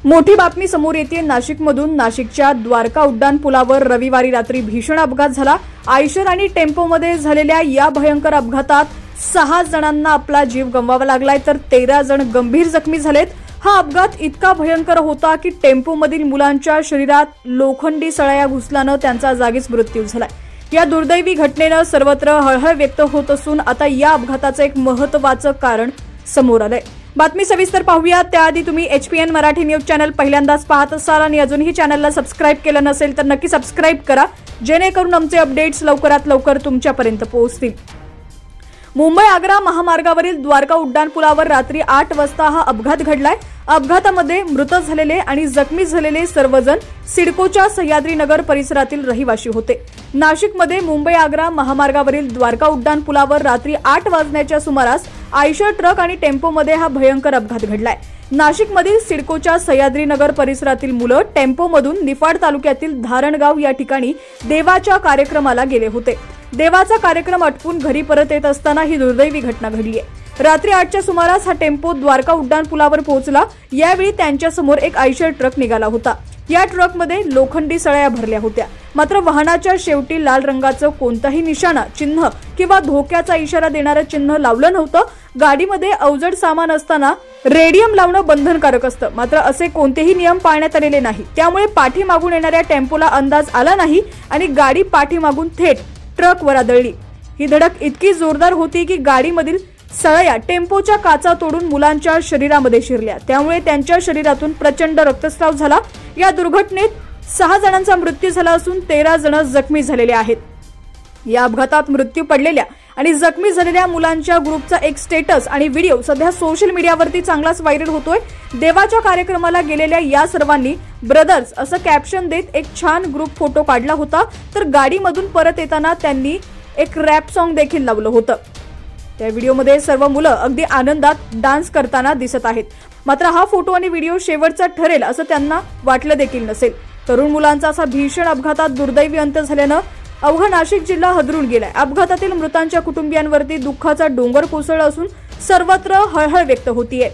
मोठी बातमी समोर येते नाशिकमधून। नाशिकच्या द्वारका उड्डाण पुलावर रविवारी रात्री भीषण अपघात झाला। आयशर आणि टेम्पोमध्ये झालेल्या या भयंकर अपघातात 6 जणांना आपला जीव गमवावा लागलाय, तर 13 जण गंभीर जखमी झालेत। हा अपघात इतका भयंकर होता की टेम्पोमधील मुलांच्या शरीरात लोखंडी सळया घुसल्यानं त्यांचा जागीच मृत्यू झालाय। या दुर्दैवी घटनेनं सर्वत्र हळहळ व्यक्त होत असून आता या अपघाताचं एक महत्त्वाचं कारण समोर आलंय। बातमी सविस्तर पाहूया। त्याआधी तुम्ही HPN मराठी न्यूज चॅनल पहिल्यांदाच पाहत असाल आणि अजूनही चॅनलला सबस्क्राइब केलं नसेल तर नक्की सबस्क्राइब करा, जेणेकरून आमचे अपडेट्स लवकरात लवकर तुमच्यापर्यंत पोहोचतील। मुंबई आग्रा महामार्गावरील द्वारका उड्डाण पुलावर रात्री 8 वाजता हा अपघात घडलाय। अपघातामध्ये मृत झालेले आणि जखमी झालेले सर्वजण सिडकोच्या सह्याद्रीनगर परिसरातील रहिवासी होते। नाशिकमध्ये मुंबई आग्रा महामार्गावरील द्वारका उड्डाण पुलावर रात्री 8 वाजण्याच्या सुमारास आयशर ट्रक आणि टेम्पोमध्ये हा भयंकर अपघात घडलाय। नाशिकमधील सिडकोच्या सह्याद्रीनगर परिसरातील मुलं टेम्पोमधून निफाड तालुक्यातील धारणगाव या ठिकाणी देवाच्या कार्यक्रमाला गेले होते। देवाचा कार्यक्रम आटपून घरी परत येत असताना ही दुर्दैवी घटना घडली आहे। रात्री 8च्या सुमारास हा टेम्पो द्वारका उड्डाण पुलावर पोहोचला। यावेळी त्यांच्या समोर एक आयशर ट्रक निघाला होता। या ट्रकमध्ये लोखंडी सळया भरल्या होत्या, मात्र वाहनाच्या शेवटी लाल रंगाचं कोणताही निशाणा, चिन्ह किंवा धोक्याचा इशारा देणारं चिन्ह लावलं नव्हतं। गाडीमध्ये अवजड सामान असताना रेडियम लावणं बंधनकारक असतं, मात्र असे कोणतेही नियम पाळण्यात आलेले नाही। त्यामुळे पाठीमागून येणाऱ्या टेम्पोला अंदाज आला नाही आणि गाडी पाठीमागून थेट ट्रकवर आदळली। ही धडक इतकी जोरदार होती की गाडीमधील सळया टेम्पोच्या काचा तोडून मुलांच्या शरीरामध्ये शिरल्या, त्यामुळे त्यांच्या शरीरातून प्रचंड रक्तस्राव झाला। या दुर्घटनेत 6 जणांचा मृत्यू झाला असून 13 जण जखमी झालेले आहेत। या अपघातात मृत्यू पडलेल्या आणि जखमी झालेल्या मुलांच्या ग्रुपचा एक स्टेटस आणि व्हिडिओ सध्या सोशल मीडियावरती चांगलाच व्हायरल होतोय। देवाच्या कार्यक्रमाला गेलेल्या या सर्वांनी ब्रदर्स असं कॅप्शन देत एक छान ग्रुप फोटो काढला होता, तर गाडीमधून परत येताना त्यांनी एक रॅप सॉन्ग देखील लावलं होतं। त्या व्हिडिओमध्ये सर्व मुलं अगदी आनंदात डान्स करताना दिसत आहेत, मात्र हा फोटो आणि व्हिडिओ शेवटचा ठरेल असं त्यांना वाटलं देखील नसेल। तरुण मुलांचा असा भीषण अपघातात दुर्दैवी अंत झाल्यानं अवघा नाशिक जिल्हा हादरून गेलाय। अपघातातील मृतांच्या कुटुंबियांवरती दुःखाचा डोंगर कोसळला असून सर्वत्र हळहळ व्यक्त होतीये।